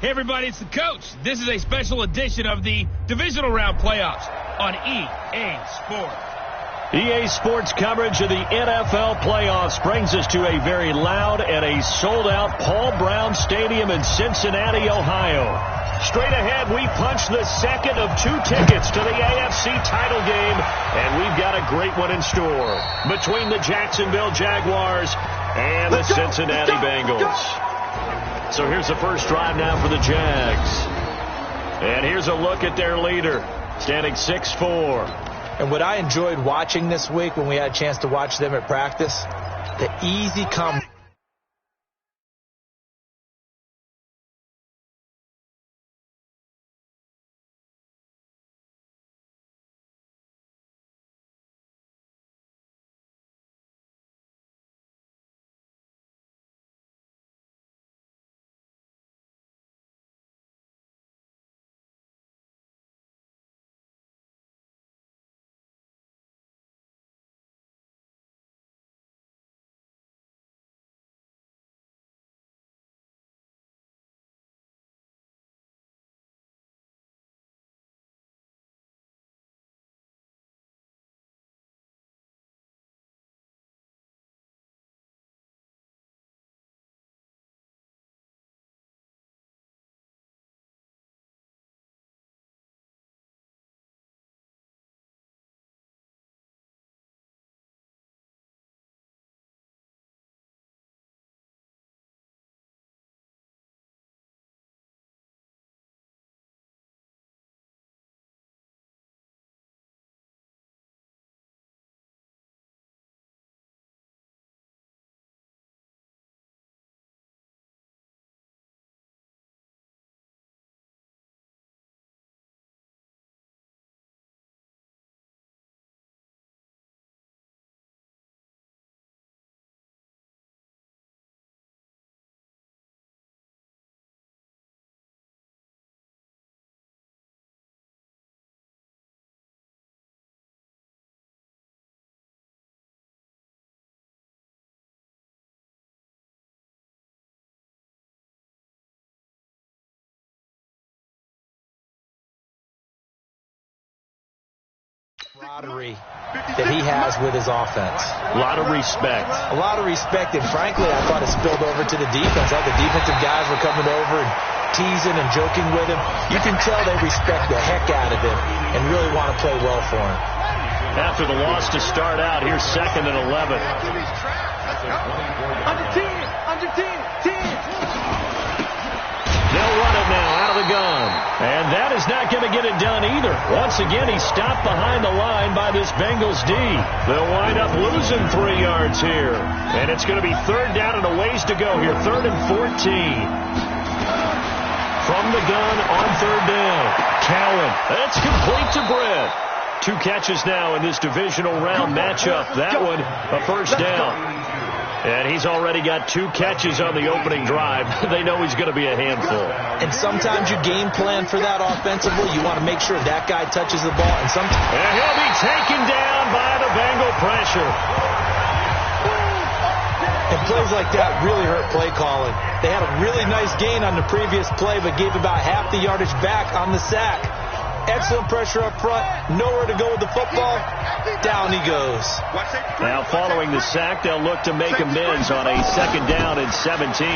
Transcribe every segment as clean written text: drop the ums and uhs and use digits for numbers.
Hey everybody, it's the coach. This is a special edition of the divisional round playoffs on EA Sports. EA Sports coverage of the NFL playoffs brings us to a very loud and a sold-out Paul Brown Stadium in Cincinnati, Ohio. Straight ahead, we punch the second of 2 tickets to the AFC title game, and we've got a great one in store between the Jacksonville Jaguars and the Cincinnati Bengals. So here's the first drive now for the Jags. And here's a look at their leader, standing 6'4". And what I enjoyed watching this week when we had a chance to watch them at practice, the easy come. Camaraderie that he has with his offense. A lot of respect. A lot of respect, and frankly, I thought it spilled over to the defense. All the defensive guys were coming over and teasing and joking with him. You can tell they respect the heck out of him and really want to play well for him. After the loss to start out, here's 2nd and 11. Under 10. They'll run it now out of the gun. And that is not going to get it done either. Once again, he's stopped behind the line by this Bengals D. They'll wind up losing 3 yards here. And it's going to be 3rd down and a ways to go here. 3rd and 14. From the gun on 3rd down. Cowan. That's complete to Brett. 2 catches now in this divisional round matchup. That one, a first down. And he's already got 2 catches on the opening drive. They know he's going to be a handful. And sometimes you game plan for that offensively. You want to make sure that guy touches the ball. And he'll be taken down by the Bengal pressure. And plays like that really hurt play calling. They had a really nice gain on the previous play, but gave about half the yardage back on the sack. Excellent pressure up front. Nowhere to go with the football. Down he goes. Now following the sack, they'll look to make amends on a 2nd down and 17.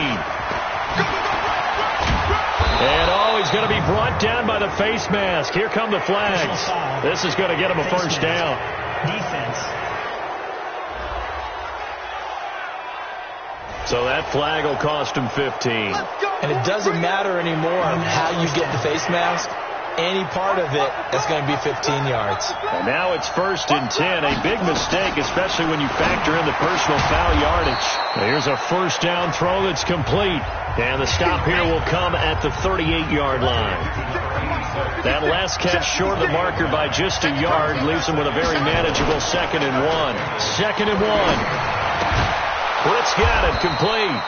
And he's going to be brought down by the face mask. Here come the flags. This is going to get him a first down. Defense. So that flag will cost him 15. And it doesn't matter anymore how you get the face mask. Any part of it, that's going to be 15 yards. And now it's 1st and 10. A big mistake, especially when you factor in the personal foul yardage. Here's a first down throw that's complete. And the stop here will come at the 38-yard line. That last catch short of the marker by just a yard leaves him with a very manageable 2nd and 1. 2nd and 1. Britt's got it complete.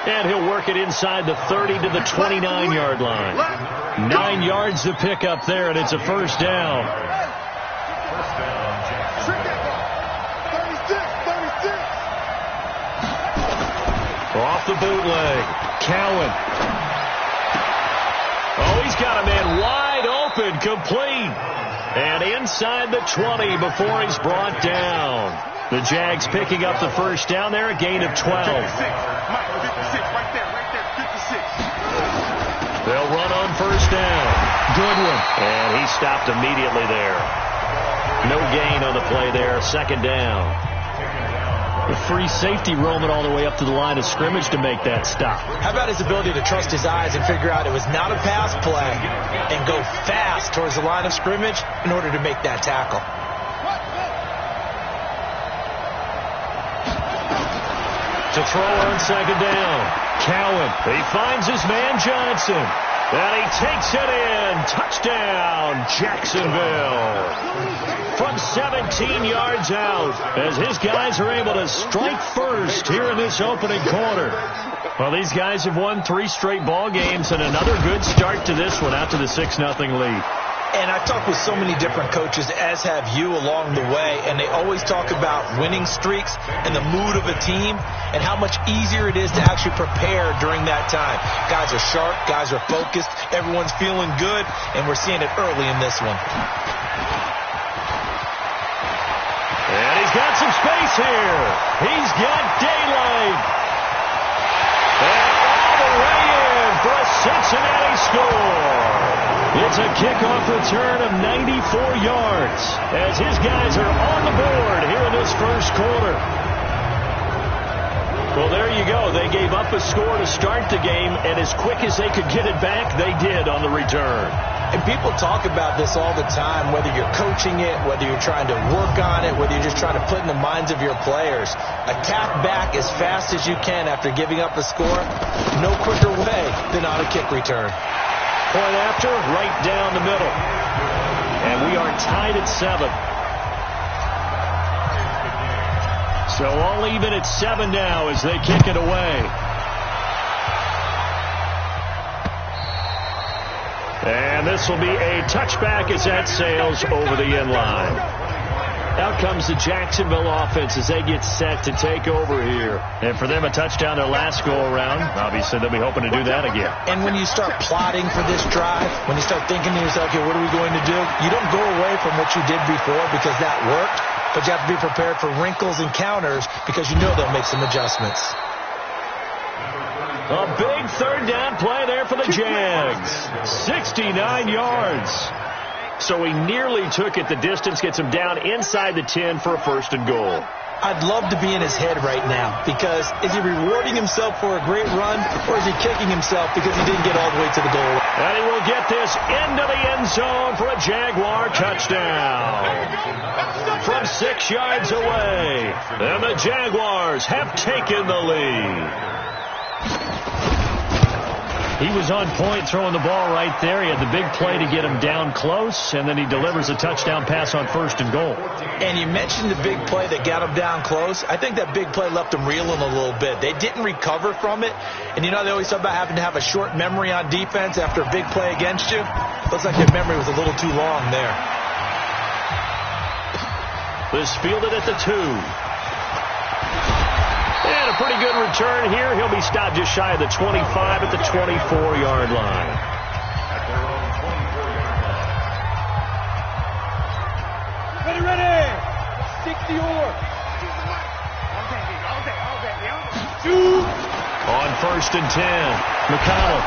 And he'll work it inside the 30 to the 29-yard line. 9 yards to pick up there, and it's a first down. Off the bootleg. Cowan. got a man wide open, complete. And inside the 20 before he's brought down. The Jags picking up the first down there, a gain of 12. 56. Mike, 56, right there, 56. They'll run on first down. Goodwin. And he stopped immediately there. No gain on the play there, second down. The free safety roaming all the way up to the line of scrimmage to make that stop. How about his ability to trust his eyes and figure out it was not a pass play and go fast towards the line of scrimmage in order to make that tackle. To throw on second down. Cowan. He finds his man Johnson. And he takes it in. Touchdown, Jacksonville. From 17 yards out, as his guys are able to strike first here in this opening quarter. Well, these guys have won 3 straight ball games, and another good start to this one out to the 6-0 lead. And I've talked with so many different coaches, as have you along the way, and they always talk about winning streaks and the mood of a team and how much easier it is to actually prepare during that time. Guys are sharp, guys are focused, everyone's feeling good, and we're seeing it early in this one. And he's got some space here. He's got daylight. And all the way in for a Cincinnati score. It's a kickoff return of 94 yards as his guys are on the board here in this first quarter. Well, there you go. They gave up a score to start the game, and as quick as they could get it back, they did on the return. And people talk about this all the time, whether you're coaching it, whether you're trying to work on it, whether you're just trying to put in the minds of your players. Attack back as fast as you can after giving up a score. No quicker way than on a kick return. Point after, right down the middle. And we are tied at 7. So all even at 7 now as they kick it away. And this will be a touchback as that sails over the end line. Out comes the Jacksonville offense as they get set to take over here. And for them, a touchdown their last go-around. Obviously, they'll be hoping to do that again. And when you start plotting for this drive, when you start thinking to yourself, okay, what are we going to do? You don't go away from what you did before because that worked, but you have to be prepared for wrinkles and counters because you know they'll make some adjustments. A big third down play there for the Jags. 69 yards. So he nearly took it the distance, gets him down inside the 10 for a first and goal. I'd love to be in his head right now because is he rewarding himself for a great run or is he kicking himself because he didn't get all the way to the goal? And he will get this into the end zone for a Jaguar touchdown. From 6 yards away, and the Jaguars have taken the lead. He was on point throwing the ball right there. He had the big play to get him down close, and then he delivers a touchdown pass on first and goal. And you mentioned the big play that got him down close. I think that big play left him reeling a little bit. They didn't recover from it. And you know they always talk about having to have a short memory on defense after a big play against you. Looks like their memory was a little too long there. This fielded at the 2. And a pretty good return here. He'll be stopped just shy of the 25 at the 24-yard line. Ready. 60 or. On first and 10, McConnell.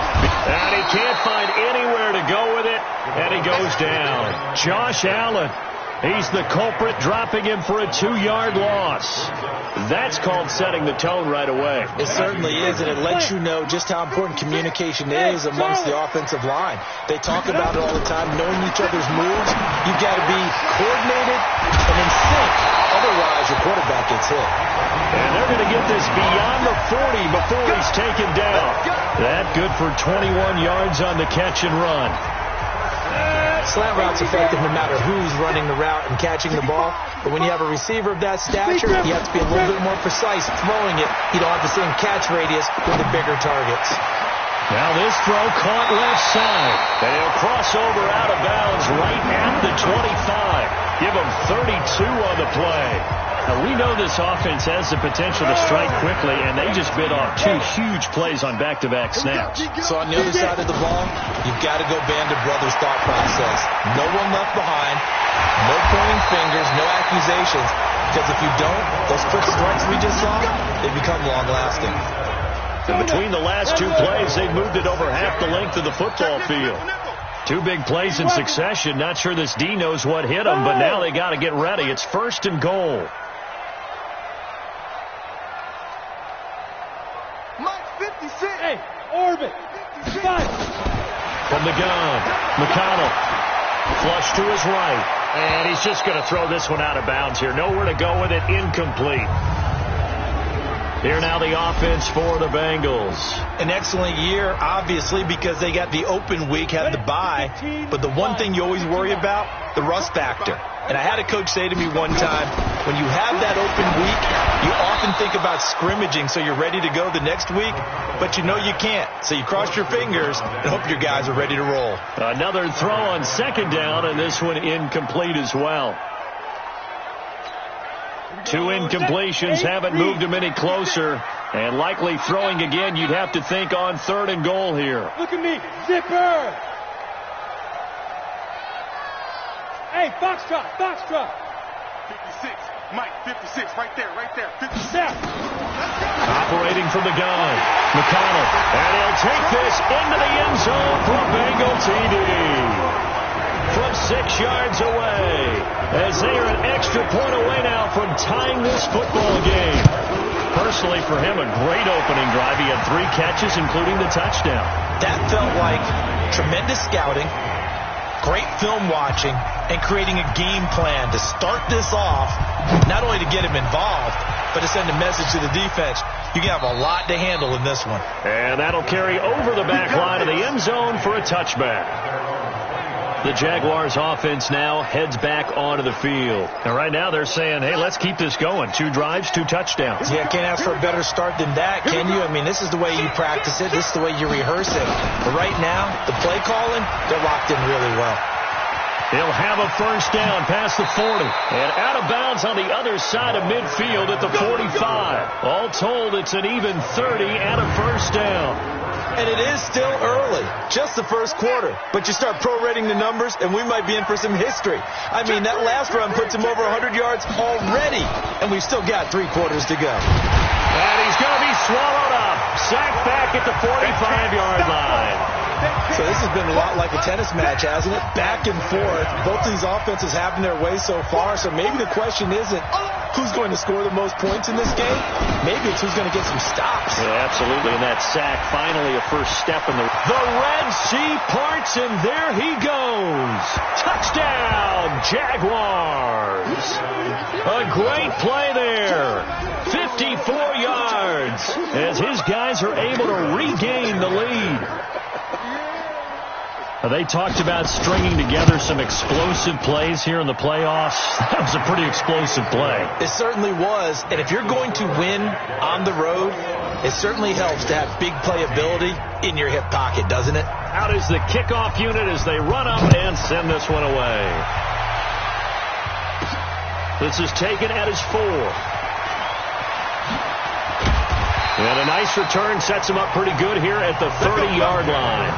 And he can't find anywhere to go with it. And he goes down. Josh Allen. He's the culprit, dropping him for a 2-yard loss. That's called setting the tone right away. It certainly is, and it lets you know just how important communication is amongst the offensive line. They talk about it all the time, knowing each other's moves. You've got to be coordinated and in sync. Otherwise, your quarterback gets hit. And they're going to get this beyond the 40 before he's taken down. That good for 21 yards on the catch and run. Slant route's effective no matter who's running the route and catching the ball. But when you have a receiver of that stature, you have to be a little bit more precise throwing it. You don't have the same catch radius with the bigger targets. Now this throw caught left side. And he'll cross over out of bounds right at the 25. Give him 32 on the play. We know this offense has the potential to strike quickly, and they just bit off 2 huge plays on back-to-back snaps. So on the other side of the ball, you've got to go Band of Brothers thought process. No one left behind, no pointing fingers, no accusations, because if you don't, those quick strikes we just saw, they become long-lasting. And between the last 2 plays, they've moved it over half the length of the football field. 2 big plays in succession. Not sure this D knows what hit them, but now they got to get ready. It's 1st and goal. Mike 56. Hey, Orbit. 55. From the gun, McConnell. Flush to his right. And he's just going to throw this one out of bounds here. Nowhere to go with it. Incomplete. Here now the offense for the Bengals. An excellent year, obviously, because they got the open week, had the bye. But the one thing you always worry about, the rust factor. And I had a coach say to me one time, when you have that open week, you often think about scrimmaging so you're ready to go the next week, but you know you can't. So you cross your fingers and hope your guys are ready to roll. Another throw on 2nd down, and this one incomplete as well. 2 incompletions haven't moved him any closer. And likely throwing again, you'd have to think on 3rd and goal here. Look at me. Zipper. Hey, Foxtrot. 56. Mike 56. Right there. 56. Operating from the gun. McConnell. And he'll take this into the end zone for a Bengal TD. From 6 yards away, as they are an extra point away now from tying this football game. Personally, for him, a great opening drive. He had 3 catches, including the touchdown. That felt like tremendous scouting, great film watching, and creating a game plan to start this off, not only to get him involved, but to send a message to the defense. You can have a lot to handle in this one. And that'll carry over the back line of the end zone for a touchback. The Jaguars offense now heads back onto the field. And right now they're saying, hey, let's keep this going. 2 drives, 2 touchdowns. Yeah, can't ask for a better start than that, can you? I mean, this is the way you practice it. This is the way you rehearse it. But right now, the play calling, they're locked in really well. He'll have a 1st down past the 40. And out of bounds on the other side of midfield at the 45. All told, it's an even 30 and a 1st down. And it is still early, just the 1st quarter. But you start prorating the numbers, and we might be in for some history. I mean, that last run puts him over 100 yards already, and we've still got 3 quarters to go. And he's going to be swallowed up. Sacked back at the 45-yard line. So this has been a lot like a tennis match, hasn't it? Back and forth. Both these offenses having their way so far, so maybe the question isn't who's going to score the most points in this game. Maybe it's who's going to get some stops. Yeah, absolutely. And that sack, finally a first step in the Red Sea parts, and there he goes. Touchdown, Jaguars. A great play there. 54 yards as his guys are able to regain the lead. They talked about stringing together some explosive plays here in the playoffs. That was a pretty explosive play. It certainly was. And if you're going to win on the road, it certainly helps to have big playability in your hip pocket, doesn't it? Out is the kickoff unit as they run up and send this one away. This is taken at his 4. And a nice return sets him up pretty good here at the 30-yard line.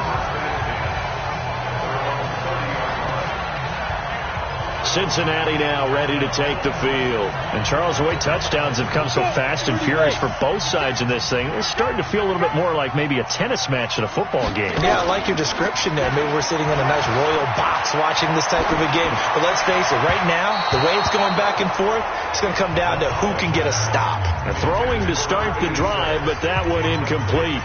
Cincinnati now ready to take the field. And Charles, the way touchdowns have come so fast and furious for both sides in this thing, it's starting to feel a little bit more like maybe a tennis match at a football game. Yeah, I like your description there. Maybe we're sitting in a nice royal box watching this type of a game. But let's face it, right now, the way it's going back and forth, it's going to come down to who can get a stop. Throwing to start the drive, but that one incomplete.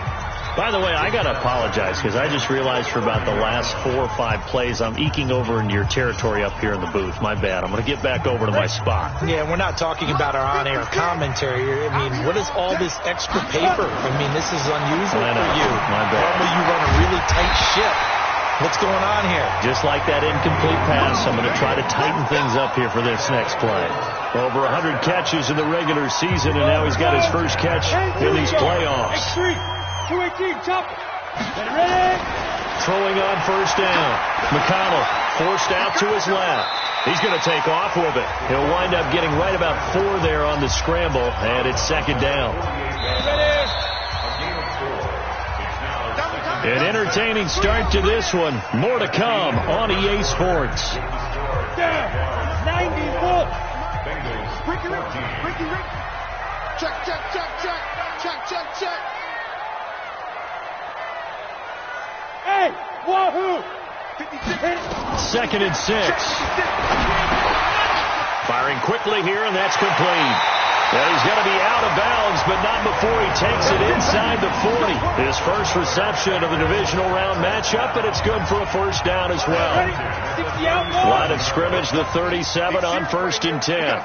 By the way, I got to apologize because I just realized for about the last 4 or 5 plays, I'm eking over into your territory up here in the booth. My bad. I'm going to get back over to my spot. Yeah, we're not talking about our on-air commentary. I mean, what is all this extra paper? I mean, this is unusual for you. My bad. Normally you run a really tight ship. What's going on here? Just like that incomplete pass, I'm going to try to tighten things up here for this next play. Over 100 catches in the regular season, and now he's got his first catch in these playoffs. 218, chop it. Get ready. Throwing on 1st down. McConnell forced out to his left. He's going to take off with it. He'll wind up getting right about 4 there on the scramble, and it's second down. An entertaining start to this one. More to come on EA Sports. 90 volts. Ricky. Check. Hey, wahoo! 2nd and 6. Firing quickly here, and that's complete. And he's going to be out of bounds, but not before he takes it inside the 40. His first reception of the divisional round matchup, but it's good for a first down as well. Line of scrimmage, the 37 on 1st and 10.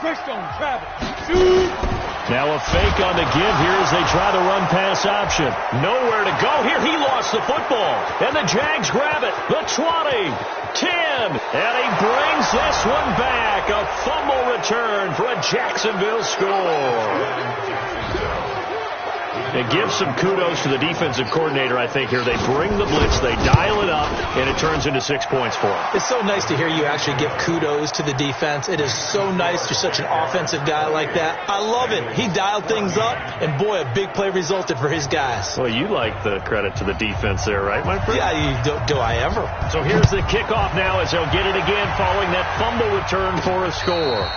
Now a fake on the give here as they try the run-pass option. Nowhere to go here. He lost the football. And the Jags grab it. The 20, 10, and he brings this one back. A fumble return for a Jacksonville score. It gives some kudos to the defensive coordinator, I think, here. They bring the blitz, they dial it up, and it turns into 6 points for them. It's so nice to hear you actually give kudos to the defense. It is so nice to such an offensive guy like that. I love it. He dialed things up, and boy, a big play resulted for his guys. Well, you like the credit to the defense there, right, my friend? Yeah, do I ever. So here's the kickoff now as they'll get it again following that fumble return for a score.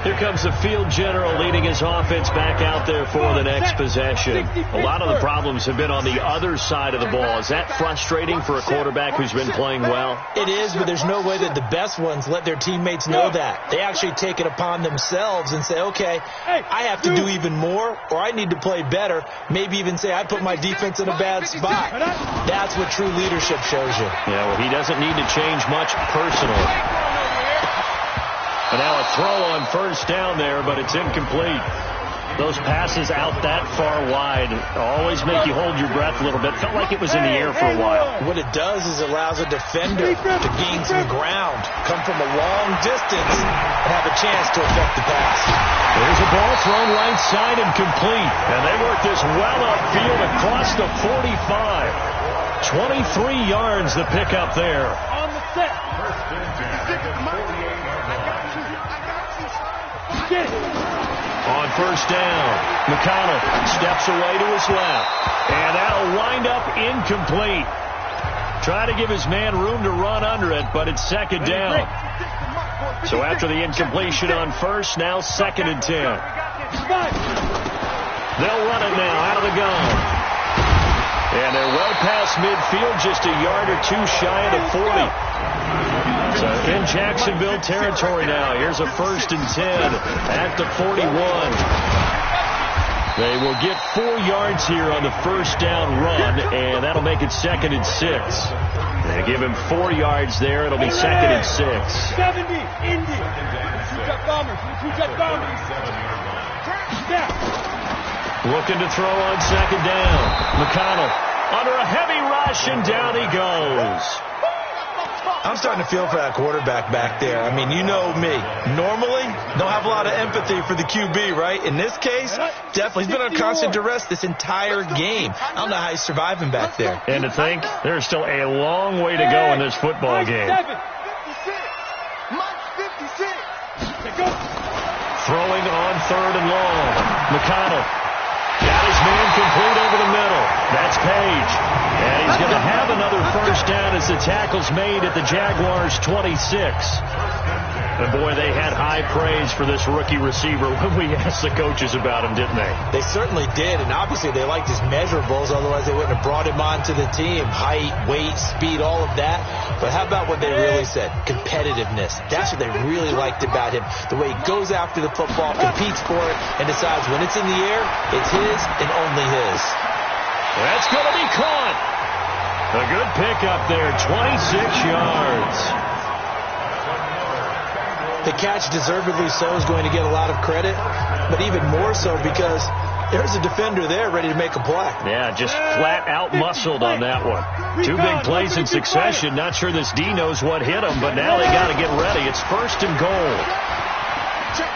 Here comes the field general leading his offense back out there for the next possession. A lot of the problems have been on the other side of the ball. Is that frustrating for a quarterback who's been playing well? It is, but there's no way that the best ones let their teammates know that. They actually take it upon themselves and say, okay, I have to do even more, or I need to play better. Maybe even say I put my defense in a bad spot. That's what true leadership shows you. Yeah, well, he doesn't need to change much personally. And now a throw on first down there, but it's incomplete. Those passes out that far wide always make you hold your breath a little bit. Felt like it was in the air for a while. What it does is it allows a defender to gain some ground, come from a long distance, and have a chance to affect the pass. There's a ball thrown right side and complete. And they work this well upfield across the 45. 23 yards the pickup there. On the set. On first down, McConnell steps away to his left. And that'll wind up incomplete. Try to give his man room to run under it, but it's second down. So after the incompletion on first, now 2nd and 10. They'll run it now out of the gun. And they're well past midfield, just a yard or two shy of the 40. So in Jacksonville territory now. Here's a 1st and 10 at the 41. They will get 4 yards here on the first down run, and that'll make it 2nd and 6. They give him 4 yards there. It'll be 2nd and 6. 70, Indy. Two-jet bombers. Two-jet bombers. Looking to throw on second down. McConnell under a heavy rush, and down he goes. I'm starting to feel for that quarterback back there. I mean, you know me. Normally, don't have a lot of empathy for the QB, right? In this case, definitely. He's been on constant duress this entire game. I don't know how he's surviving back there. And to think, there's still a long way to go in this football game. 56. Mike 56. Throwing on 3rd and long. McConnell got his man complete over the middle. That's Page. And he's going to have another first down as the tackle's made at the Jaguars' 26. And boy, they had high praise for this rookie receiver when we asked the coaches about him, didn't they? They certainly did, and obviously they liked his measurables, otherwise they wouldn't have brought him onto the team. Height, weight, speed, all of that. But how about what they really said? Competitiveness. That's what they really liked about him. The way he goes after the football, competes for it, and decides when it's in the air, it's his and only his. That's going to be caught. A good pickup there, 26 yards. The catch, deservedly so, is going to get a lot of credit, but even more so because there's a defender there ready to make a play. Yeah, just flat out muscled on that one. 2 big plays in succession. Not sure this D knows what hit him, but now they got to get ready. It's 1st and goal.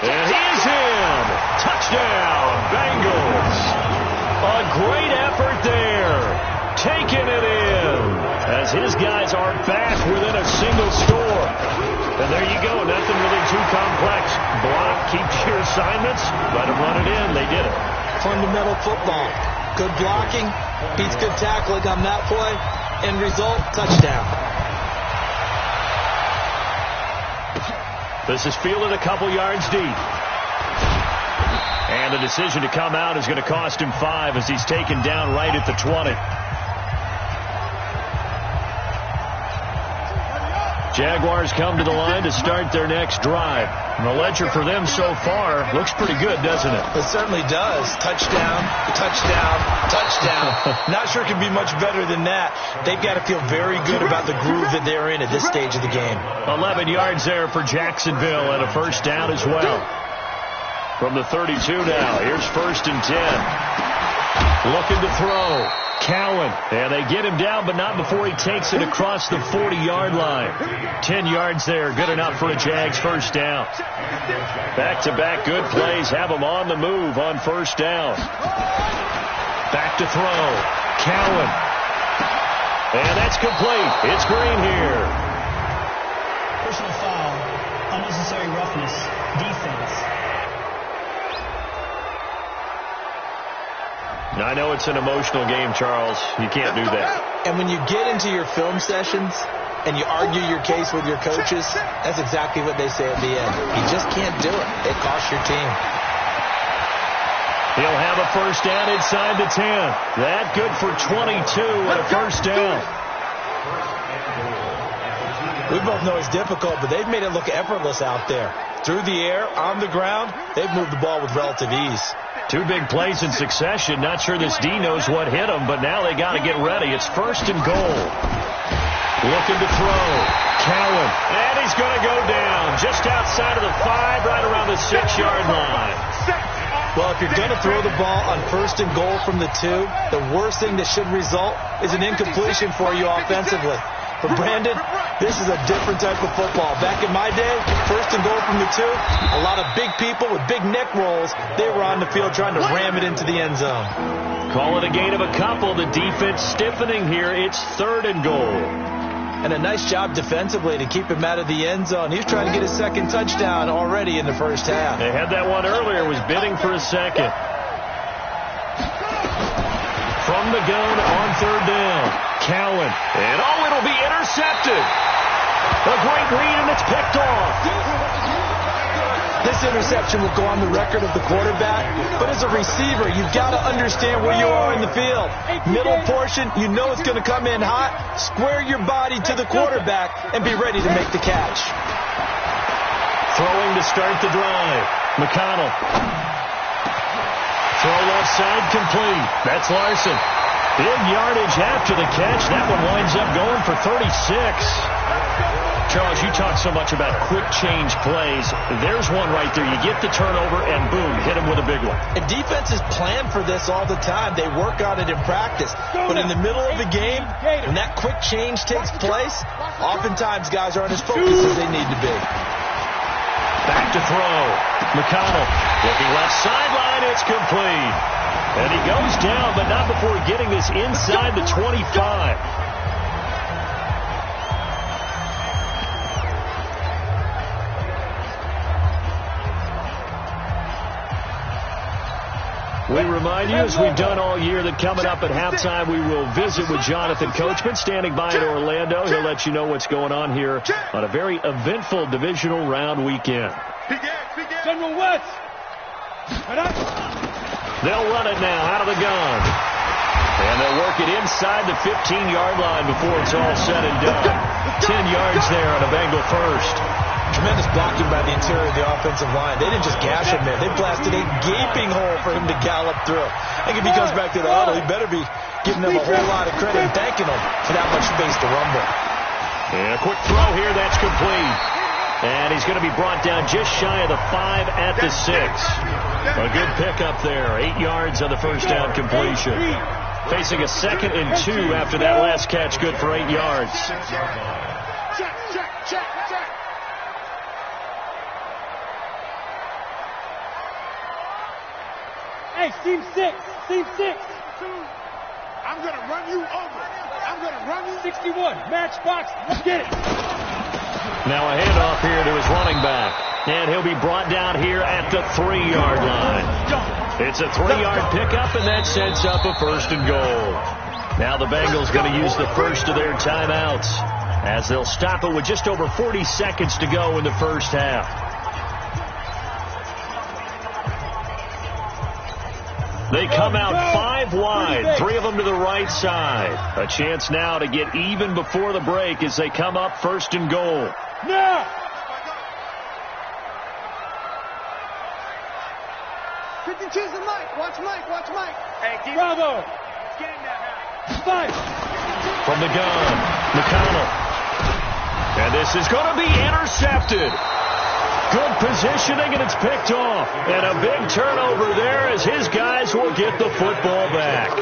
And he's in. Touchdown, Bengals. A great effort there. Taking it in. as his guys are back within a single score. And there you go. Nothing really too complex. Block, keep your assignments, let them run it in. They did it. Fundamental football. Good blocking, beats good tackling on that play. End result, touchdown. This is fielded a couple yards deep. And the decision to come out is going to cost him 5 as he's taken down right at the 20. Jaguars come to the line to start their next drive. And the ledger for them so far looks pretty good, doesn't it? It certainly does. Touchdown, touchdown, touchdown. Not sure it can be much better than that. They've got to feel very good about the groove that they're in at this stage of the game. 11 yards there for Jacksonville and a first down as well. From the 32 now, here's 1st and 10. Looking to throw. Cowan, and they get him down, but not before he takes it across the 40-yard line. 10 yards there, good enough for a Jags first down. Back-to-back good plays have him on the move on first down. Back to throw. Cowan. And that's complete. It's Green here. Personal foul, unnecessary roughness, defense. I know it's an emotional game, Charles. You can't do that. And when you get into your film sessions and you argue your case with your coaches, that's exactly what they say at the end. You just can't do it. It costs your team. He'll have a first down inside the 10. That good for 22 and a first down. We both know it's difficult, but they've made it look effortless out there. Through the air, on the ground, they've moved the ball with relative ease. 2 big plays in succession. Not sure this D knows what hit him, but now they got to get ready. It's 1st and goal. Looking to throw. Cowan. And he's going to go down just outside of the 5, right around the 6-yard line. Well, if you're going to throw the ball on 1st and goal from the 2, the worst thing that should result is an incompletion for you offensively. For Brandon, this is a different type of football. Back in my day, 1st and goal from the 2, a lot of big people with big neck rolls, they were on the field trying to ram it into the end zone. Call it a gain of a couple. The defense stiffening here. It's 3rd and goal. And a nice job defensively to keep him out of the end zone. He's trying to get his 2nd touchdown already in the first half. They had that one earlier, was bidding for a 2nd. From the gun on 3rd down. Cowan. And it'll be intercepted. A great read, and it's picked off. This interception will go on the record of the quarterback, but as a receiver, you've got to understand where you are in the field. Middle portion, you know it's going to come in hot. Square your body to the quarterback and be ready to make the catch. Throwing to start the drive. McConnell. Throw left side complete. That's Larson. Big yardage after the catch. That one winds up going for 36. Charles, you talk so much about quick change plays. There's one right there. You get the turnover, and boom, hit him with a big one. And defenses plan for this all the time. They work on it in practice. But in the middle of the game, when that quick change takes place, oftentimes guys aren't as focused as they need to be. Back to throw. McConnell looking left sideline. It's complete. And he goes down, but not before getting this inside the 25. We remind you, as we've done all year, that coming up at halftime, we will visit with Jonathan Coachman, standing by in Orlando. He'll let you know what's going on here on a very eventful divisional round weekend. General West. They'll run it now out of the gun. And they'll work it inside the 15-yard line before it's all said and done. 10 yards there on a Bengal first. Tremendous blocking by the interior of the offensive line. They didn't just gash him there. They blasted a gaping hole for him to gallop through. I think if he comes back to the huddle, he better be giving them a whole lot of credit and thanking them for that much space to rumble. And a quick throw here. That's complete. And he's going to be brought down just shy of the 5 at the 6. A good pickup there. 8 yards on the first down completion. Facing a 2nd and 2 after that last catch. Good for 8 yards. Check. Hey, Team 6. I'm going to run you over. I'm going to run you 61. Matchbox. Let's get it. Now a handoff here to his running back. And he'll be brought down here at the 3-yard line. It's a 3-yard pickup, and that sets up a 1st and goal. Now the Bengals going to use the first of their timeouts as they'll stop it with just over 40 seconds to go in the first half. They come out 5 wide, 3 of them to the right side. A chance now to get even before the break as they come up 1st and goal. Now! 52's the Mike. Watch Mike. Watch Mike. Hey, Bravo. Get in there now. Fight. From the gun, McConnell. And this is going to be intercepted. Good positioning, and it's picked off. And a big turnover there as his guys will get the football back.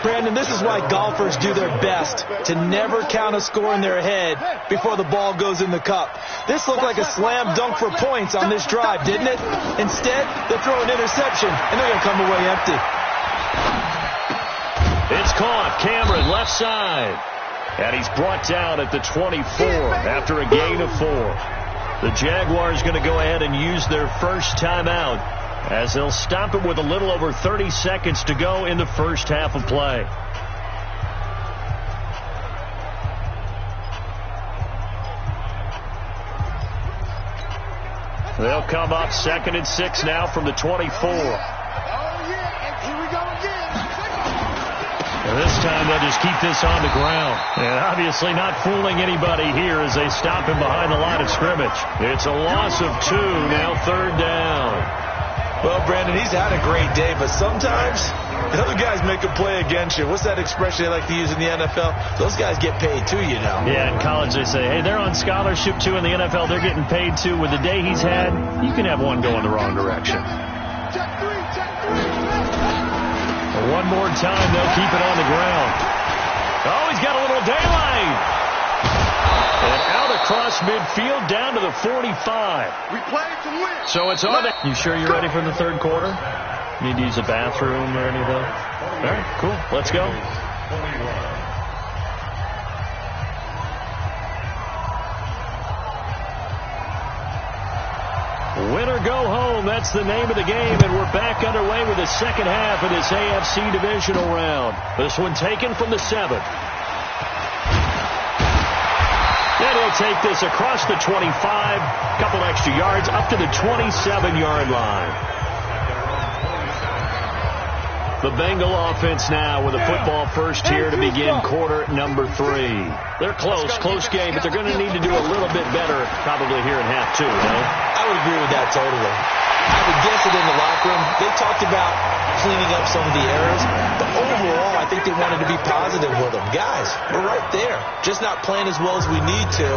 Brandon, this is why golfers do their best to never count a score in their head before the ball goes in the cup. This looked like a slam dunk for points on this drive, didn't it? Instead, they throw an interception, and they're going to come away empty. It's caught. Cameron, left side. And he's brought down at the 24 after a gain of 4. The Jaguars going to go ahead and use their first timeout as they'll stop it with a little over 30 seconds to go in the first half of play. They'll come up 2nd and 6 now from the 24. Oh, yeah. And here we go again. And this time they'll just keep this on the ground. And obviously not fooling anybody here as they stop him behind the line of scrimmage. It's a loss of 2, now 3rd down. Well, Brandon, he's had a great day, but sometimes the other guys make a play against you. What's that expression they like to use in the NFL? Those guys get paid too, you know. Yeah, in college they say, hey, they're on scholarship too. In the NFL, they're getting paid too. With the day he's had, you can have one go in the wrong direction. Check 3. One more time, they'll keep it on the ground. Oh, he's got a little daylight. And out across midfield down to the 45. We play to win. So it's on. You sure you're ready for the 3rd quarter? Need to use a bathroom or anything? All right, cool. Let's go. Win or go home, that's the name of the game, and we're back underway with the second half of this AFC divisional round. This one taken from the 7th. And he'll take this across the 25, couple extra yards, up to the 27-yard line. The Bengal offense now with a football first here to begin quarter number 3. They're close game, but they're going to need to do a little bit better probably here in half 2, no? I would agree with that totally. I would guess it in the locker room. They talked about cleaning up some of the errors, but overall, I think they wanted to be positive with them. Guys, we're right there. Just not playing as well as we need to.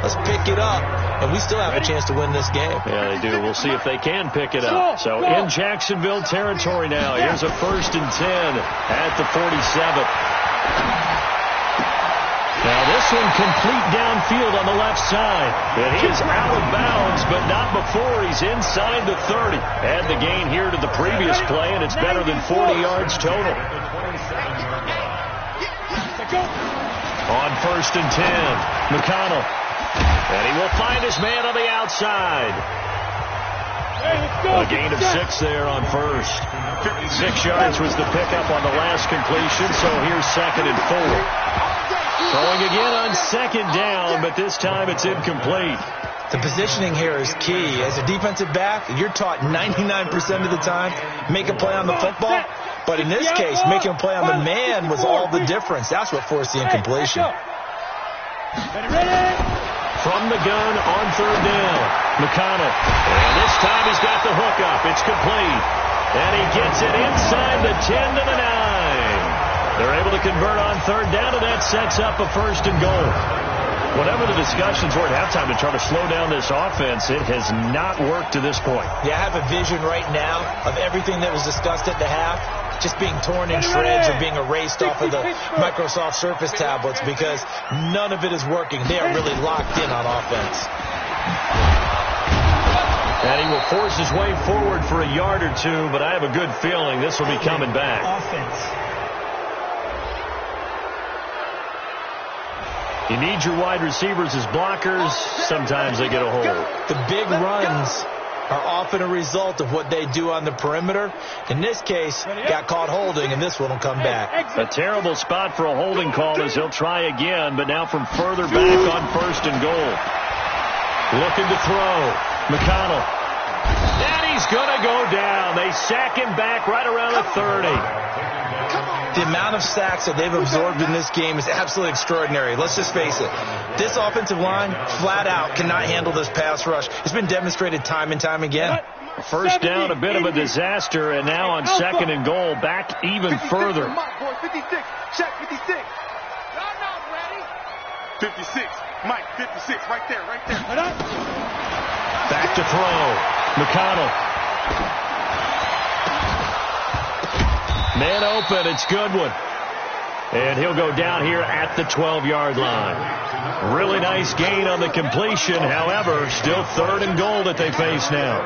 Let's pick it up, and we still have a chance to win this game. Yeah, they do. We'll see if they can pick it up. So in Jacksonville territory now. Here's a 1st and 10 at the 47. Now this one complete downfield on the left side. And he is out of bounds, but not before he's inside the 30. Add the gain here to the previous play, and it's better than 40 yards total. On 1st and 10, McConnell. And he will find his man on the outside. A gain of 6 there on 1st. 6 yards was the pickup on the last completion, so here's 2nd and 4. Going again on 2nd down, but this time it's incomplete. The positioning here is key. As a defensive back, you're taught 99% of the time, make a play on the football. But in this case, making a play on the man was all the difference. That's what forced the incompletion. From the gun on 3rd down, McConnell. And this time he's got the hook up. It's complete. And he gets it inside the 10 to the 9. They're able to convert on 3rd down, and that sets up a 1st and goal. Whatever the discussions were at halftime to try to slow down this offense, it has not worked to this point. Yeah, I have a vision right now of everything that was discussed at the half just being torn in shreds or being erased off of the Microsoft Surface tablets because none of it is working. They are really locked in on offense. And he will force his way forward for a yard or 2, but I have a good feeling this will be coming back. Offense. You need your wide receivers as blockers. Sometimes they get a hold. The big runs are often a result of what they do on the perimeter. In this case, got caught holding, and this one will come back. A terrible spot for a holding call as he'll try again, but now from further back on 1st and goal. Looking to throw. McConnell. And he's going to go down. They sack him back right around the 30. The amount of sacks that they've absorbed in this game is absolutely extraordinary. Let's just face it. This offensive line, flat out, cannot handle this pass rush. It's been demonstrated time and time again. First down, a bit of a disaster, and now on 2nd and goal, back even further. 56, check 56. Y'all not ready. 56, Mike, 56, right there. Back to throw. McConnell. Man open, it's Goodwin. And he'll go down here at the 12-yard line. Really nice gain on the completion. However, still 3rd and goal that they face now.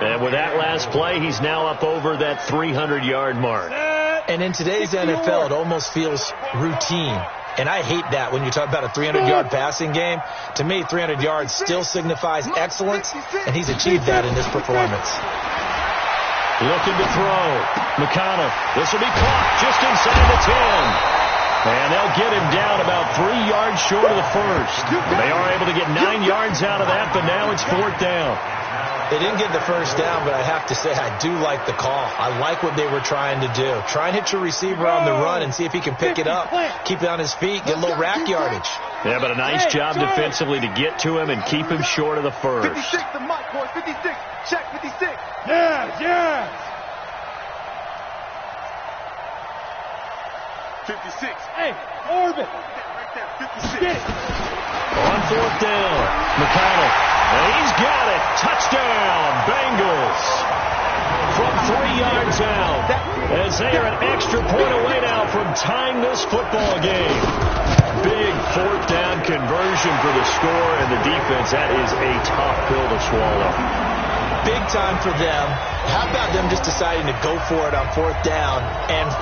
And with that last play, he's now up over that 300-yard mark. And in today's NFL, it almost feels routine. And I hate that when you talk about a 300-yard passing game. To me, 300 yards still signifies excellence, and he's achieved that in this performance. Looking to throw. McConnell. This will be caught just inside the 10. And they'll get him down about 3 yards short of the first. They are able to get 9 yards out of that, but now it's 4th down. They didn't get the first down, but I have to say I do like the call. I like what they were trying to do. Try and hit your receiver on the run and see if he can pick it up, keep it on his feet, get a little rack yardage. Yeah, but a nice job defensively to get to him and keep him short of the first. 56 to Mike, boys, 56, check 56. Yeah. 56. Hey, Orbit. Right there, 56. On 4th down, McConnell. And he's got it. Touchdown, Bengals. From 3 yards out. As they are an extra point away now from tying this football game. Big 4th down conversion for the score, and the defense, that is a tough pill to swallow. Big time for them. How about them just deciding to go for it on 4th down? And,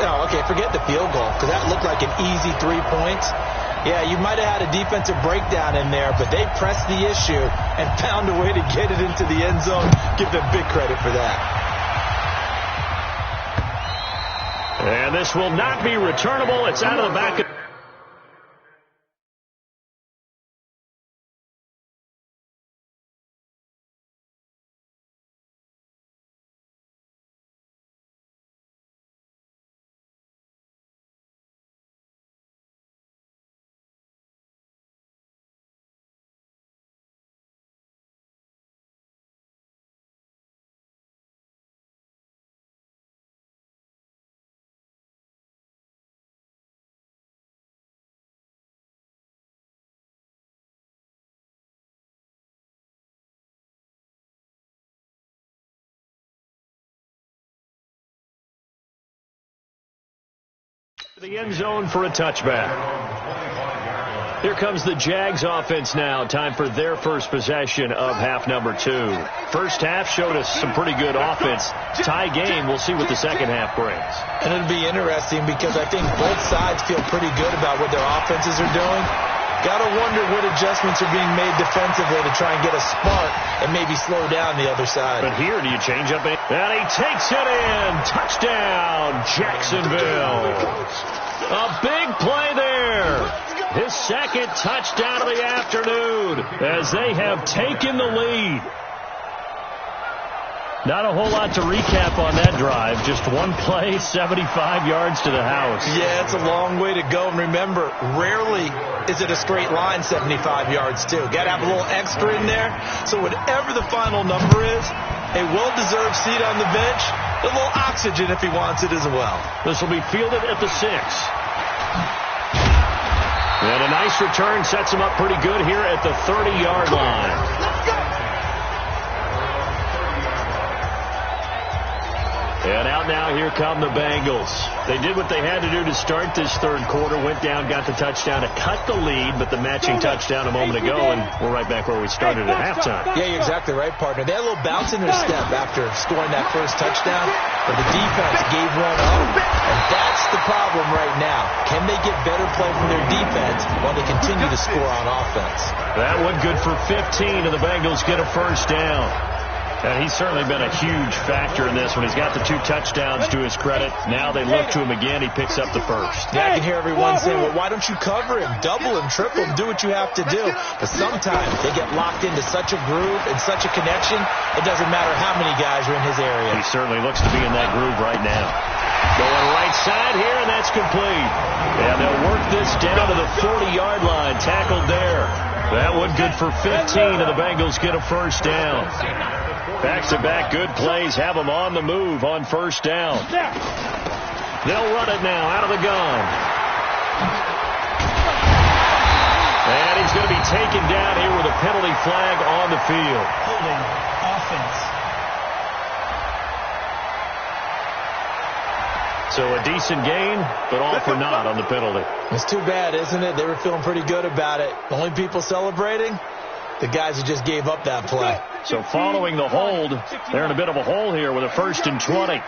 forget the field goal, because that looked like an easy 3 points. Yeah, you might have had a defensive breakdown in there, but they pressed the issue and found a way to get it into the end zone. Give them big credit for that. And this will not be returnable. It's out of the back of the end zone for a touchback. Here comes the Jags offense now. Time for their first possession of half number 2. First half showed us some pretty good offense. Tie game. We'll see what the second half brings. And it'll be interesting because I think both sides feel pretty good about what their offenses are doing. Got to wonder what adjustments are being made defensively to try and get a spark and maybe slow down the other side. But here, do you change up? And he takes it in. Touchdown, Jacksonville. A big play there. His second touchdown of the afternoon as they have taken the lead. Not a whole lot to recap on that drive. Just one play, 75 yards to the house. Yeah, it's a long way to go. And remember, rarely is it a straight line 75 yards, too. Got to have a little extra in there. So whatever the final number is, a well-deserved seat on the bench, a little oxygen if he wants it as well. This will be fielded at the 6. And a nice return sets him up pretty good here at the 30-yard line. And out now, here come the Bengals. They did what they had to do to start this third quarter, went down, got the touchdown to cut the lead, but the matching touchdown a moment ago, and we're right back where we started at halftime. Yeah, you're exactly right, partner. They had a little bounce in their step after scoring that first touchdown, but the defense gave one up, and that's the problem right now. Can they get better play from their defense while they continue to score on offense? That one good for 15, and the Bengals get a first down. And he's certainly been a huge factor in this one. He's got the 2 touchdowns to his credit. Now they look to him again. He picks up the first. Yeah, I can hear everyone saying, well, why don't you cover him? Double him, triple him, do what you have to do. But sometimes they get locked into such a groove and such a connection, it doesn't matter how many guys are in his area. He certainly looks to be in that groove right now. Going right side here, and that's complete. And they'll work this down to the 40-yard line. Tackled there. That one good for 15, and the Bengals get a first down. Back-to-back good plays have them on the move on first down. They'll run it now out of the gun. And he's going to be taken down here with a penalty flag on the field. Holding offense. So a decent gain, but all for naught on the penalty. It's too bad, isn't it? They were feeling pretty good about it. The only people celebrating, the guys who just gave up that play. So following the hold, they're in a bit of a hole here with a 1st and 20.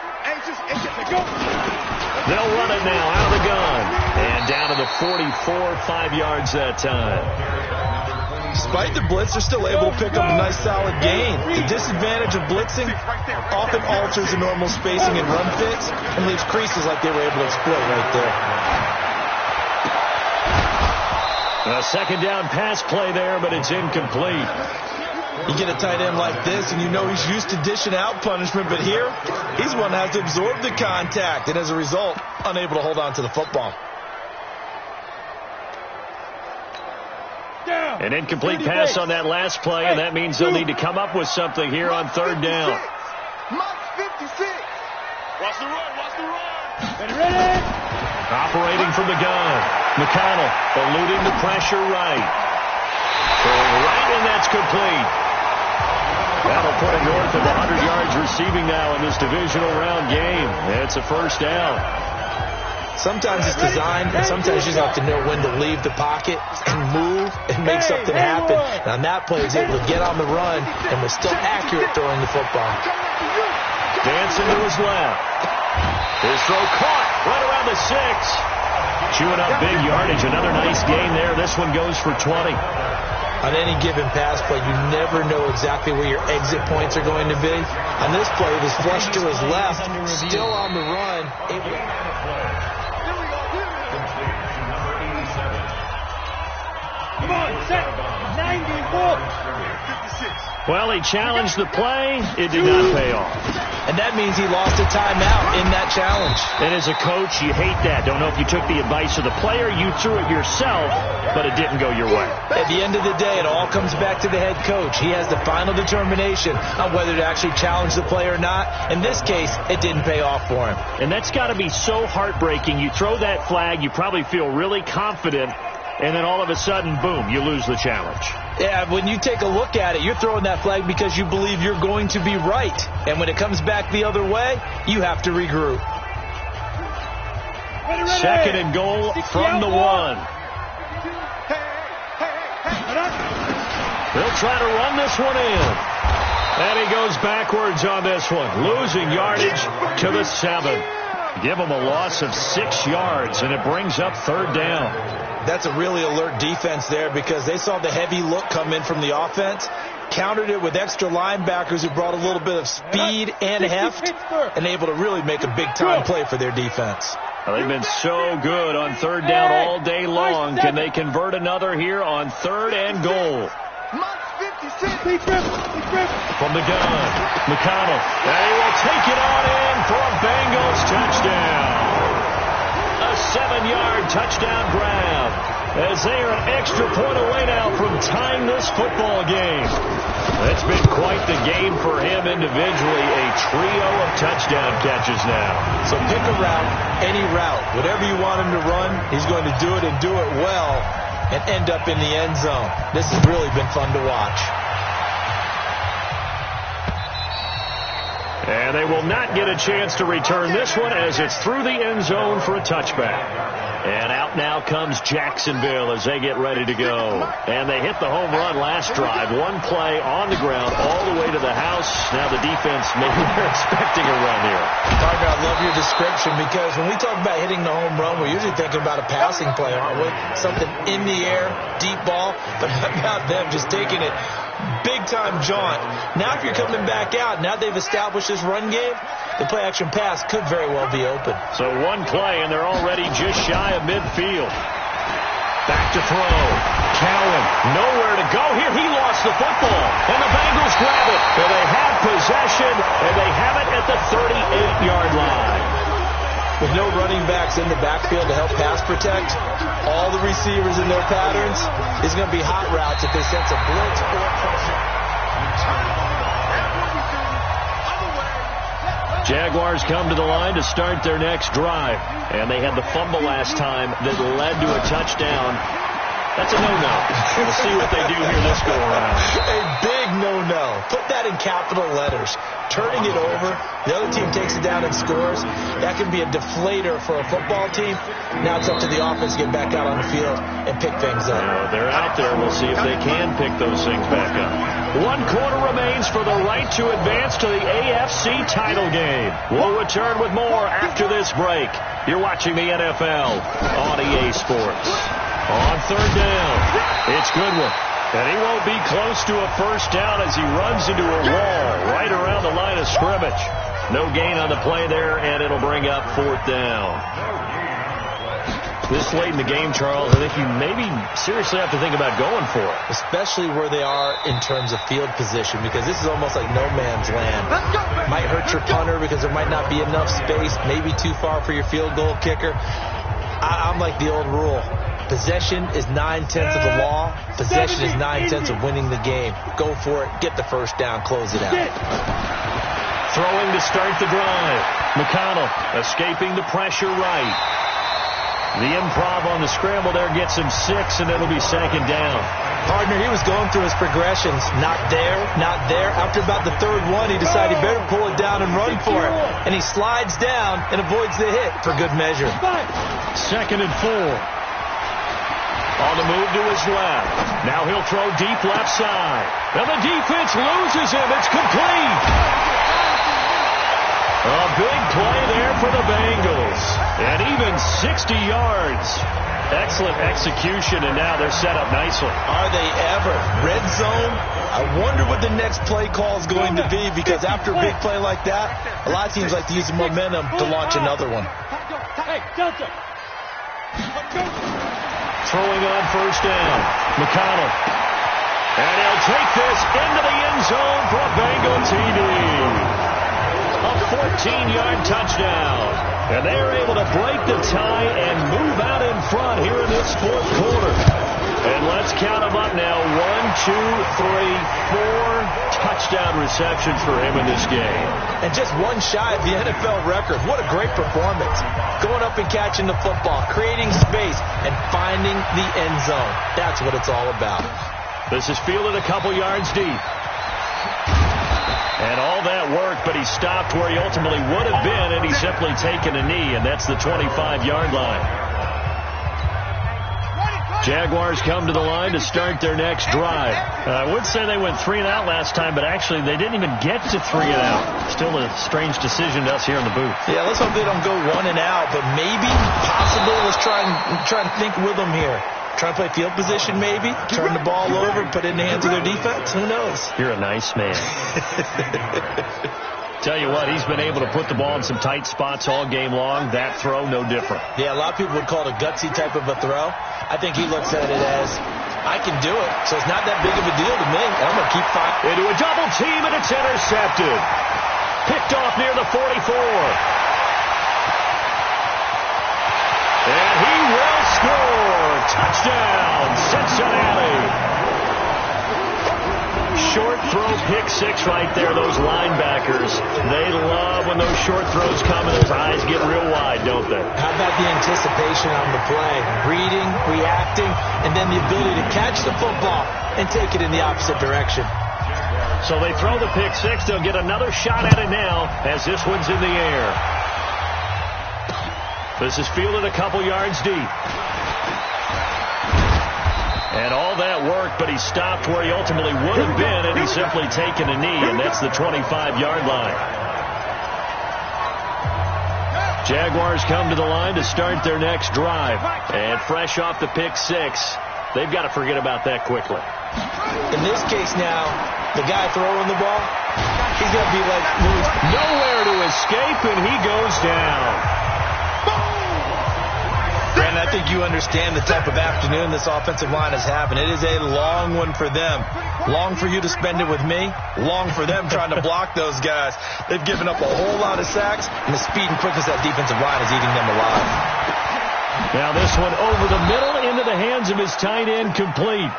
They'll run it now out of the gun. And down to the 44, 5 yards that time. Despite the blitz, they're still able to pick up a nice solid gain. The disadvantage of blitzing often alters the normal spacing and run fits and leaves creases like they were able to exploit right there. A second down pass play there, but it's incomplete. You get a tight end like this, and you know he's used to dishing out punishment, but here, he's one that has to absorb the contact, and as a result, unable to hold on to the football. An incomplete pass on that last play, and that means they'll need to come up with something here on third down. Watch the run, watch the run. Ready? Operating from the gun. McConnell eluding the pressure right. Going right, and that's complete. That'll put it north of 100 yards receiving now in this divisional round game. It's a first down. Sometimes it's designed, and sometimes you just have to know when to leave the pocket and move and make something happen. And on that play, he's able to get on the run and was still accurate throwing the football. Dancing to his left. His throw caught right around the 6. Chewing up big yardage. Another nice gain there. This one goes for 20. On any given pass play, you never know exactly where your exit points are going to be. On this play, it was flushed to his left, still on the run. Come on, set. 94. Well, he challenged the play. It did not pay off. And that means he lost a timeout in that challenge. And as a coach, you hate that. Don't know if you took the advice of the player. You threw it yourself, but it didn't go your way. At the end of the day, it all comes back to the head coach. He has the final determination on whether to actually challenge the play or not. In this case, it didn't pay off for him. And that's got to be so heartbreaking. You throw that flag, you probably feel really confident, and then all of a sudden, boom, you lose the challenge. Yeah, when you take a look at it, you're throwing that flag because you believe you're going to be right. And when it comes back the other way, you have to regroup. Second and goal from the 1. They'll try to run this one in. And he goes backwards on this one, losing yardage to the 7. Give him a loss of 6 yards, and it brings up third down. That's a really alert defense there because they saw the heavy look come in from the offense, countered it with extra linebackers who brought a little bit of speed and heft, and able to really make a big-time play for their defense. Well, they've been so good on third down all day long. Can they convert another here on third and goal? From the gun, McConnell. They will take it on in for a Bengals touchdown. A 7-yard touchdown grab as they are an extra point away now from tying this football game. It's been quite the game for him individually, a trio of touchdown catches now. So pick a route, any route. Whatever you want him to run, he's going to do it and do it well and end up in the end zone. This has really been fun to watch. And they will not get a chance to return this one as it's through the end zone for a touchback. And out now comes Jacksonville as they get ready to go. And they hit the home run last drive. One play on the ground all the way to the house. Now the defense, maybe they're expecting a run here. Parker, I love your description because when we talk about hitting the home run, we're usually thinking about a passing play, aren't we? Something in the air, deep ball. But how about them just taking it big-time jaunt? Now if you're coming back out, now they've established this run game, the play-action pass could very well be open. So one play, and they're already just shy of midfield. Back to throw. Cowan, nowhere to go here. He lost the football, and the Bengals grab it. So they have possession, and they have it at the 38-yard line. With no running backs in the backfield to help pass protect, all the receivers in their patterns, it's going to be hot routes if they sense a blitz or pressure. Jaguars come to the line to start their next drive. And they had the fumble last time that led to a touchdown. That's a no-no. We'll see what they do here this go-around. A big no-no. Put that in capital letters. Turning it over, the other team takes it down and scores. That can be a deflator for a football team. Now it's up to the offense to get back out on the field and pick things up. They're out there. We'll see if they can pick those things back up. 1 quarter remains for the right to advance to the AFC title game. We'll return with more after this break. You're watching the NFL on EA Sports. On third down, it's Goodwin. And he won't be close to a first down as he runs into a wall right around the line of scrimmage. No gain on the play there, and it'll bring up 4th down. This late in the game, Charles, I think you maybe seriously have to think about going for it. Especially where they are in terms of field position, because this is almost like no man's land. Might hurt your punter because there might not be enough space, maybe too far for your field goal kicker. I'm like the old rule. Possession is 9/10 of the law. Possession is 9/10 of winning the game. Go for it. Get the first down. Close it out. Throwing to start the drive. McConnell escaping the pressure right. The improv on the scramble there gets him 6, and it'll be 2nd down. Partner, he was going through his progressions. Not there, not there. After about the 3rd one, he decided he better pull it down and run for it. And he slides down and avoids the hit for good measure. 2nd and 4. On the move to his left. Now he'll throw deep left side. And the defense loses him. It's complete. A big play there for the Bengals. And even 60 yards. Excellent execution, and now they're set up nicely. Are they ever? Red zone? I wonder what the next play call is going to be, because after a big play like that, a lot of teams like to use the momentum to launch another one. Hey, Delta. Throwing on first down. McConnell. And he'll take this into the end zone for a Bengal TD. A 14-yard touchdown. And they are able to break the tie and move out in front here in this 4th quarter. And let's count them up now. 1, 2, 3, 4 touchdown receptions for him in this game. And just one shy of the NFL record. What a great performance. Going up and catching the football, creating space, and finding the end zone. That's what it's all about. This is fielded a couple yards deep. And all that work, but he stopped where he ultimately would have been, and he's simply taken a knee, and that's the 25-yard line. Jaguars come to the line to start their next drive. I would say they went 3 and out last time, but actually they didn't even get to 3 and out. Still a strange decision to us here in the booth. Yeah, let's hope they don't go 1 and out, but maybe, possible. Let's try and think with them here. Try to play field position, maybe. Turn the ball over, put it in the hands of their defense. Who knows? You're a nice man. Tell you what, he's been able to put the ball in some tight spots all game long. That throw, no different. Yeah, a lot of people would call it a gutsy type of a throw. I think he looks at it as, I can do it, so it's not that big of a deal to me. I'm going to keep fighting. Into a double team, and it's intercepted. Picked off near the 44. And he will score. Touchdown, Cincinnati. Short throw, pick 6 right there. Those linebackers, they love when those short throws come and those eyes get real wide, don't they? How about the anticipation on the play? Reading, reacting, and then the ability to catch the football and take it in the opposite direction. So they throw the pick six. They'll get another shot at it now as this one's in the air. This is fielded a couple yards deep. And all that worked, but he stopped where he ultimately would have been, and he's simply taken a knee, and that's the 25-yard line. Jaguars come to the line to start their next drive. And fresh off the pick six, they've got to forget about that quickly. In this case now, the guy throwing the ball, he's going to be like Louis. Nowhere to escape, and he goes down. And I think you understand the type of afternoon this offensive line is having. It is a long one for them. Long for you to spend it with me. Long for them trying to block those guys. They've given up a whole lot of sacks, and the speed and quickness of that defensive line is eating them alive. Now this one over the middle into the hands of his tight end, complete.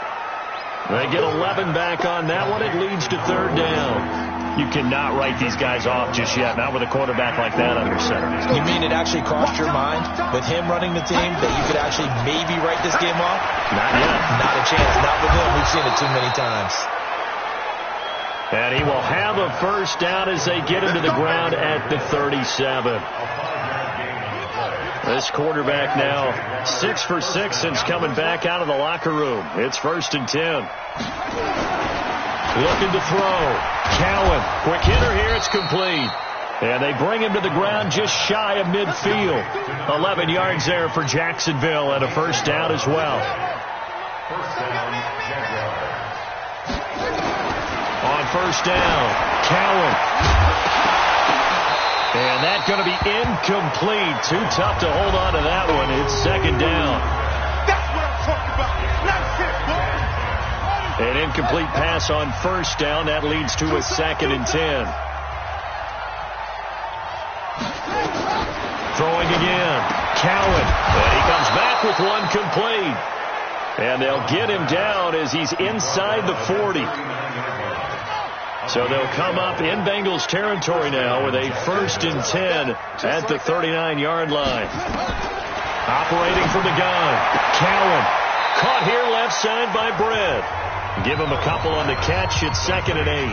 They get 11 back on that one. It leads to third down. You cannot write these guys off just yet, not with a quarterback like that under center. You mean it actually crossed your mind with him running the team that you could actually maybe write this game off? Not yet. Not a chance. Not with him. We've seen it too many times. And he will have a first down as they get him to the ground at the 37. This quarterback now 6 for 6 since coming back out of the locker room. It's 1st and 10. Looking to throw. Cowan. Quick hitter here. It's complete. And they bring him to the ground just shy of midfield. 11 yards there for Jacksonville and a first down as well. On first down, Cowan. And that's going to be incomplete. Too tough to hold on to that one. It's second down. That's what I'm talking about. Nice hit, boy. An incomplete pass on first down. That leads to a 2nd and 10. Throwing again. Cowan. And he comes back with one complete. And they'll get him down as he's inside the 40. So they'll come up in Bengals territory now with a 1st and 10 at the 39-yard line. Operating from the gun. Cowan. Caught here left side by Bredd. Give him a couple on the catch. It's 2nd and 8.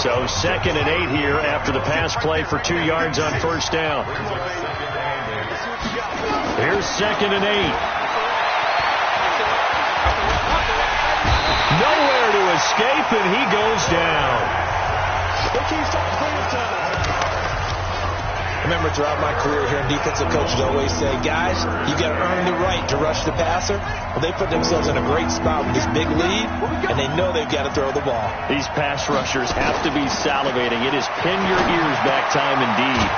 So 2nd and 8 here after the pass play for 2 yards on first down. Here's 2nd and 8. Nowhere to escape, and he goes down. I remember throughout my career here, defensive coaches always say, guys, you got to earn the right to rush the passer. Well, they put themselves in a great spot with this big lead, and they know they've got to throw the ball. These pass rushers have to be salivating. It is pin your ears back time indeed.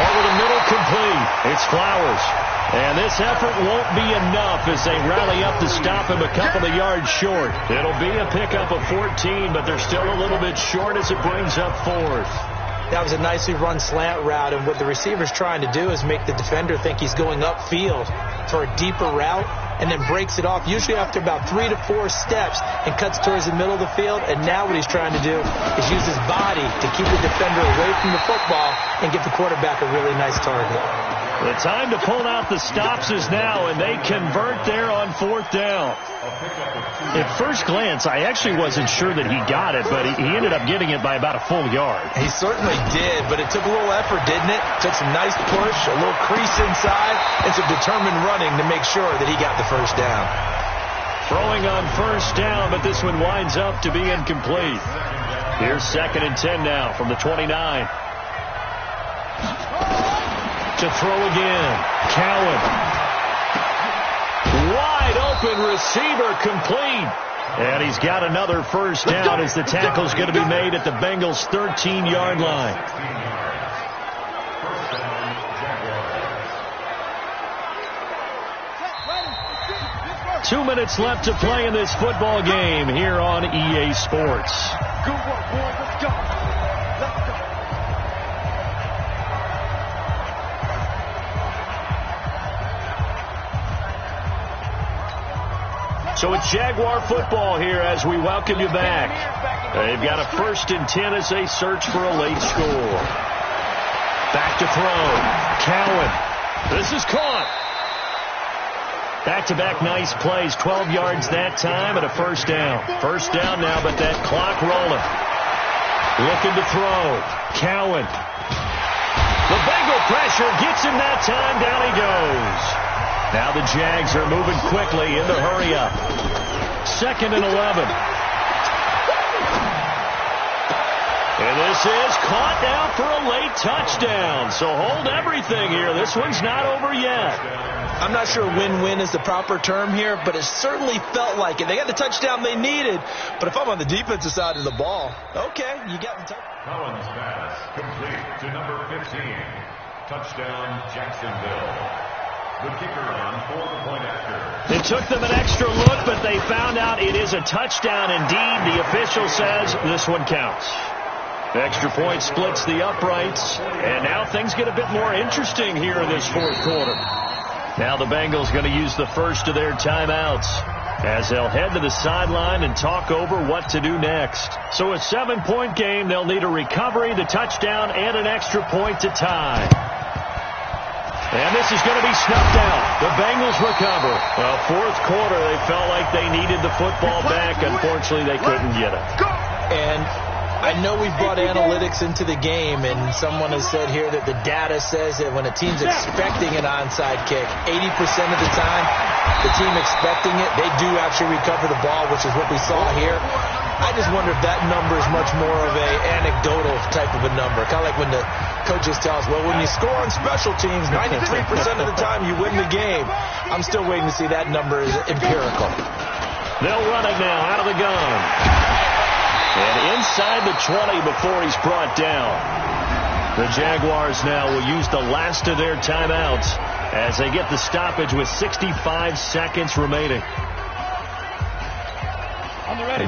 Over the middle, complete. It's Flowers. And this effort won't be enough as they rally up to stop him a couple of yards short. It'll be a pickup of 14, but they're still a little bit short as it brings up 4th. That was a nicely run slant route, and what the receiver's trying to do is make the defender think he's going upfield for a deeper route, and then breaks it off, usually after about 3 to 4 steps, and cuts towards the middle of the field. And now what he's trying to do is use his body to keep the defender away from the football and give the quarterback a really nice target. The time to pull out the stops is now, and they convert there on 4th down. At first glance, I actually wasn't sure that he got it, but he ended up getting it by about a full yard. He certainly did, but it took a little effort, didn't it? Took some nice push, a little crease inside, and some determined running to make sure that he got the first down. Throwing on first down, but this one winds up to be incomplete. Here's 2nd and 10 now from the 29. To throw again. Cowan. Wide open receiver, complete. And he's got another first down as the tackle's going to be made at the Bengals' 13-yard line. Two minutes left to play in this football game here on EA Sports. Good work, boys. Let's go. Let's go. So it's Jaguar football here as we welcome you back. They've got a 1st and 10 as they search for a late score. Back to throw. Cowan. This is caught. Back-to-back nice plays, 12 yards that time and a first down. First down now, but that clock rolling. Looking to throw. Cowan. The Bengal pressure gets him that time. Down he goes. Now the Jags are moving quickly in the hurry up. 2nd and 11. And this is caught now for a late touchdown. So hold everything here. This one's not over yet. I'm not sure win-win is the proper term here, but it certainly felt like it. They got the touchdown they needed, but if I'm on the defensive side of the ball, okay, you got the touchdown. Collins pass complete to number 15. Touchdown, Jacksonville. The kicker on for the point after. It took them an extra look, but they found out it is a touchdown indeed. The official says this one counts. Extra point splits the uprights, and now things get a bit more interesting here in this fourth quarter. Now the Bengals going to use the first of their timeouts as they'll head to the sideline and talk over what to do next. So a 7-point game, they'll need a recovery, the touchdown, and an extra point to tie. And this is going to be snuffed out. The Bengals recover. Well, fourth quarter, they felt like they needed the football back. Unfortunately, they couldn't get it. And I know we've brought analytics into the game, and someone has said here that the data says that when a team's expecting an onside kick, 80% of the time, the team expecting it, they do actually recover the ball, which is what we saw here. I just wonder if that number is much more of a anecdotal type of a number. Kind of like when the coaches tell us, well, when you score on special teams, 93% of the time you win the game. I'm still waiting to see that number is empirical. They'll run it now out of the gun. And inside the 20 before he's brought down. The Jaguars now will use the last of their timeouts as they get the stoppage with 65 seconds remaining.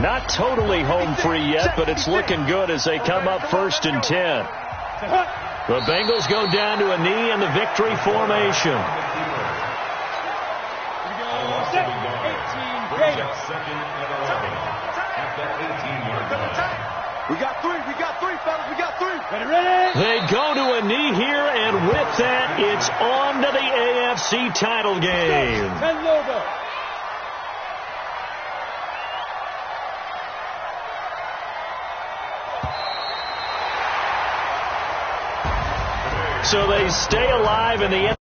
Not totally home free yet, but it's looking good as they come up 1st and 10. The Bengals go down to a knee in the victory formation. We got three, fellas, we got three. Ready? They go to a knee here, and with that, it's on to the AFC title game. So they stay alive in the